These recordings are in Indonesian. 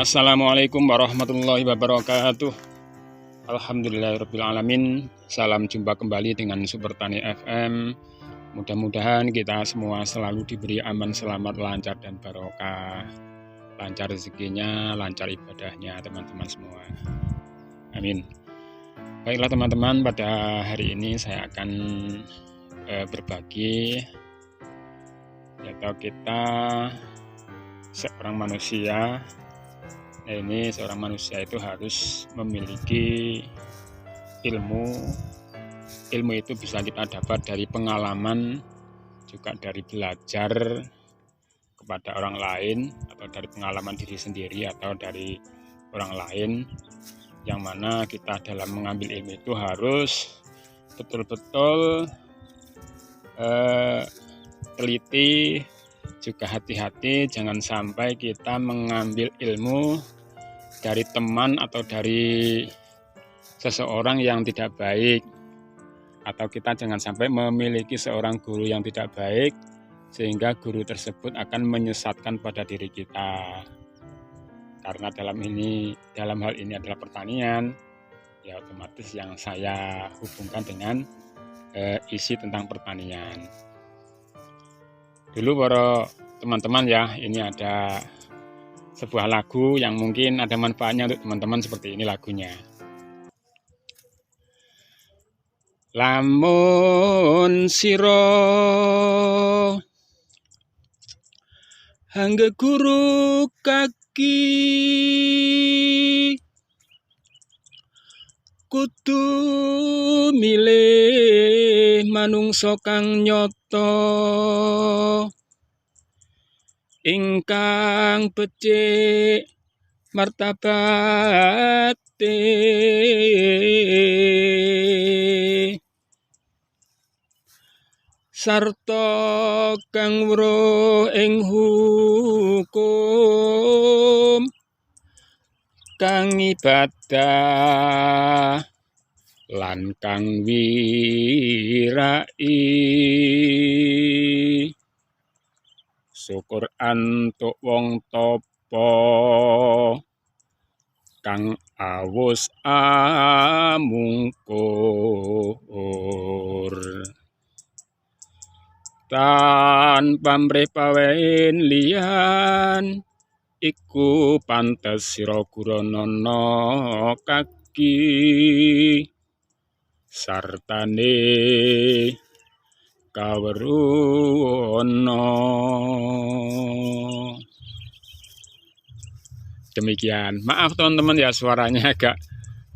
Assalamualaikum warahmatullahi wabarakatuh. Alhamdulillahirrabbilalamin. Salam jumpa kembali dengan Super Tani FM. Mudah-mudahan kita semua selalu diberi aman, selamat, lancar, dan barokah. Lancar rezekinya, lancar ibadahnya teman-teman semua. Amin. Baiklah teman-teman, pada hari ini saya akan berbagi atau kita seorang manusia. Ini seorang manusia itu harus memiliki ilmu. Ilmu itu bisa kita dapat dari pengalaman, juga dari belajar kepada orang lain, atau dari pengalaman diri sendiri, atau dari orang lain. Yang mana kita dalam mengambil ilmu itu harus betul-betul teliti, juga hati-hati, jangan sampai kita mengambil ilmu dari teman atau dari seseorang yang tidak baik, atau kita jangan sampai memiliki seorang guru yang tidak baik sehingga guru tersebut akan menyesatkan pada diri kita. Karena dalam hal ini adalah pertanian, ya otomatis yang saya hubungkan dengan isi tentang pertanian. Dulu para teman-teman ya, ini ada sebuah lagu yang mungkin ada manfaatnya untuk teman-teman. Seperti ini lagunya. Lamun siro hangge guru kaki kudu milih manungsa kang nyoto ingkang becik martabate sarta kang weruh ing hukum kang ibadah lan kang wirai. Syukur antuk wong topo kang awus amungkur tanpa mrih pawen liyan iku pantes sira guranana kaki sartane kaweruwana. Demikian, maaf teman-teman ya, suaranya agak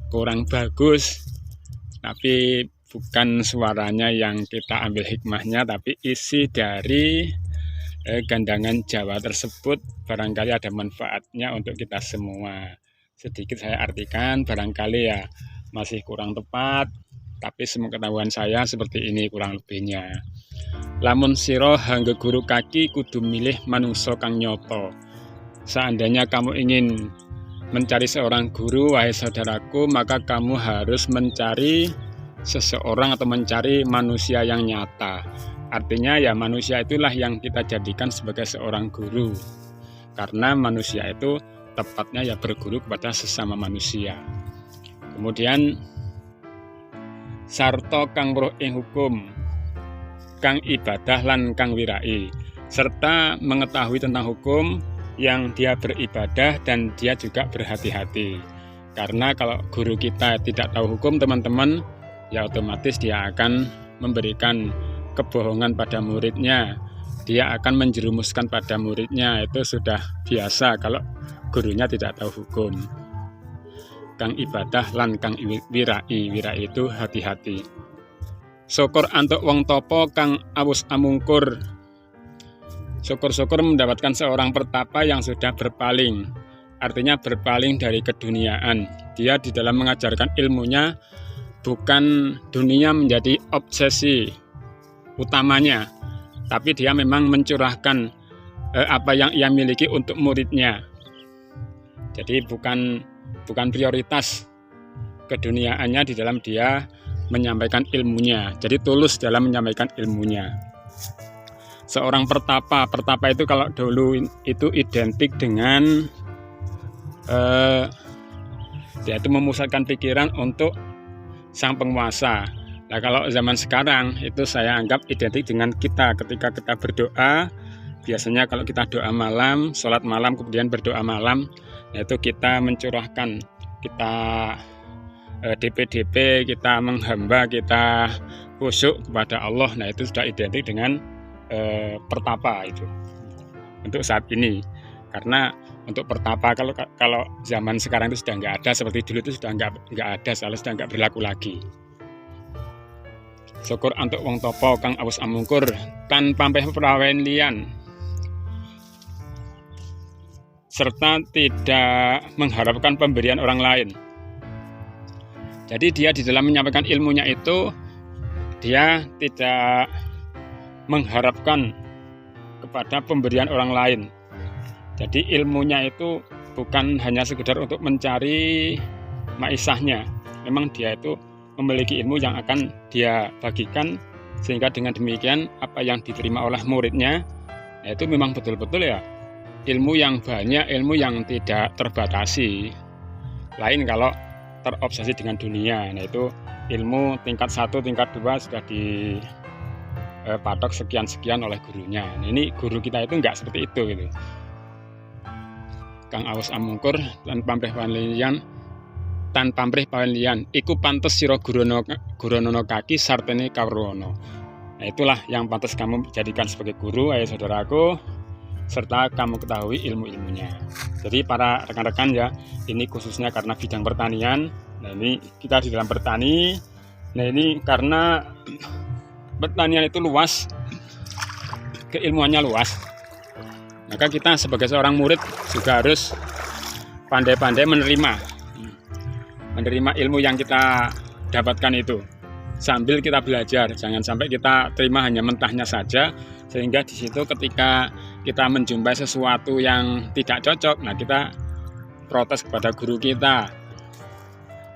kurang bagus, tapi bukan suaranya yang kita ambil hikmahnya, tapi isi dari gandangan Jawa tersebut barangkali ada manfaatnya untuk kita semua. Sedikit saya artikan, barangkali ya masih kurang tepat, tapi sepengetahuan saya seperti ini kurang lebihnya. Lamun siro hangge guru kaki kudu milih manungsa kang nyoto. Seandainya kamu ingin mencari seorang guru, wahai saudaraku, maka kamu harus mencari seseorang atau mencari manusia yang nyata. Artinya ya manusia itulah yang kita jadikan sebagai seorang guru. Karena manusia itu tepatnya ya berguru kepada sesama manusia. Kemudian sarta kang weruh ing hukum, kang ibadah lan kang wirai, serta mengetahui tentang hukum yang dia beribadah dan dia juga berhati-hati. Karena kalau guru kita tidak tahu hukum teman-teman, ya otomatis dia akan memberikan kebohongan pada muridnya, dia akan menjerumuskan pada muridnya. Itu sudah biasa kalau gurunya tidak tahu hukum. Kang ibadah lan kang wirai, wirai itu hati-hati. Syukur antuk wong topo kang awus amungkur. Syukur-syukur mendapatkan seorang pertapa yang sudah berpaling. Artinya berpaling dari keduniaan. Dia di dalam mengajarkan ilmunya bukan dunia menjadi obsesi utamanya, tapi dia memang mencurahkan apa yang ia miliki untuk muridnya. Jadi bukan prioritas keduniaannya di dalam dia menyampaikan ilmunya. Jadi tulus dalam menyampaikan ilmunya. Seorang pertapa itu kalau dulu itu identik dengan dia itu memusatkan pikiran untuk sang penguasa. Nah, kalau zaman sekarang itu saya anggap identik dengan kita ketika kita berdoa. Biasanya kalau kita doa malam, sholat malam, kemudian berdoa malam, yaitu kita mencurahkan, kita DP, kita menghamba, kita khusyuk kepada Allah. Nah, itu sudah identik dengan pertapa itu untuk saat ini. Karena untuk pertapa kalau zaman sekarang itu sudah nggak ada, seperti dulu itu sudah nggak ada, sudah nggak berlaku lagi. Syukur untuk wong topo kang awus amungkur tan pampeh prawen liyan, serta tidak mengharapkan pemberian orang lain. Jadi dia di dalam menyampaikan ilmunya itu dia tidak mengharapkan kepada pemberian orang lain. Jadi ilmunya itu bukan hanya sekedar untuk mencari maisahnya. Memang dia itu memiliki ilmu yang akan dia bagikan, sehingga dengan demikian apa yang diterima oleh muridnya itu memang betul-betul ya ilmu yang banyak, ilmu yang tidak terbatasi. Lain kalau terobsesi dengan dunia. Nah, itu ilmu tingkat 1, tingkat 2 sudah dipatok sekian-sekian oleh gurunya. Nah, ini guru kita itu enggak seperti itu gitu. Kang awus amungkur lan pamrih panliyan tan pamrih panliyan iku pantes sira gurono kaki sartene kawrono. Nah, itulah yang pantas kamu jadikan sebagai guru, ayah saudaraku, serta kamu ketahui ilmu-ilmunya. Jadi para rekan-rekan ya, ini khususnya karena bidang pertanian. Nah, ini kita di dalam bertani. Nah, ini karena pertanian itu luas, keilmuannya luas. Maka kita sebagai seorang murid juga harus pandai-pandai menerima ilmu yang kita dapatkan itu. Sambil kita belajar, jangan sampai kita terima hanya mentahnya saja, sehingga di situ ketika kita menjumpai sesuatu yang tidak cocok, nah kita protes kepada guru kita.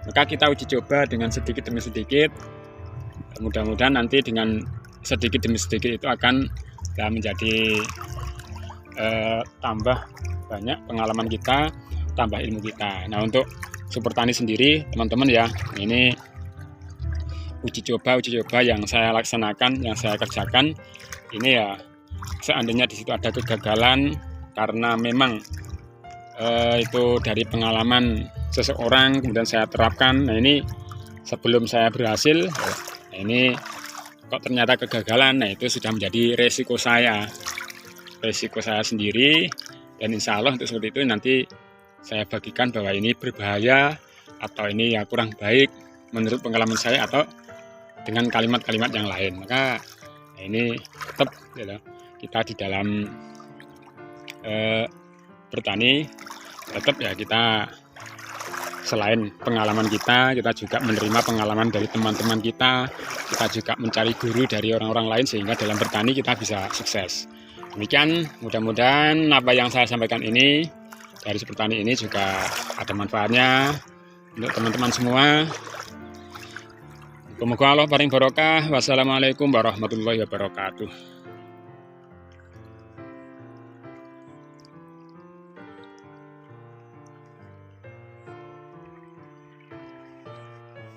Maka kita uji coba dengan sedikit demi sedikit. Mudah-mudahan nanti dengan sedikit demi sedikit itu akan menjadi tambah banyak pengalaman kita, tambah ilmu kita. Nah, untuk Super Tani sendiri, teman-teman ya, ini uji coba yang saya laksanakan, yang saya kerjakan ini ya, seandainya di situ ada kegagalan karena memang itu dari pengalaman seseorang kemudian saya terapkan. Nah, ini sebelum saya berhasil, nah ini kok ternyata kegagalan, nah itu sudah menjadi resiko saya sendiri, dan insya Allah untuk seperti itu nanti saya bagikan bahwa ini berbahaya atau ini ya kurang baik menurut pengalaman saya atau dengan kalimat-kalimat yang lain. Maka ini tetap ya, kita di dalam bertani tetap ya, kita selain pengalaman kita juga menerima pengalaman dari teman-teman kita juga mencari guru dari orang-orang lain sehingga dalam bertani kita bisa sukses. Demikian, mudah-mudahan apa yang saya sampaikan ini dari Super Tani ini juga ada manfaatnya untuk teman-teman semua. Semoga Allah paring barokah. Wassalamualaikum warahmatullahi wabarakatuh.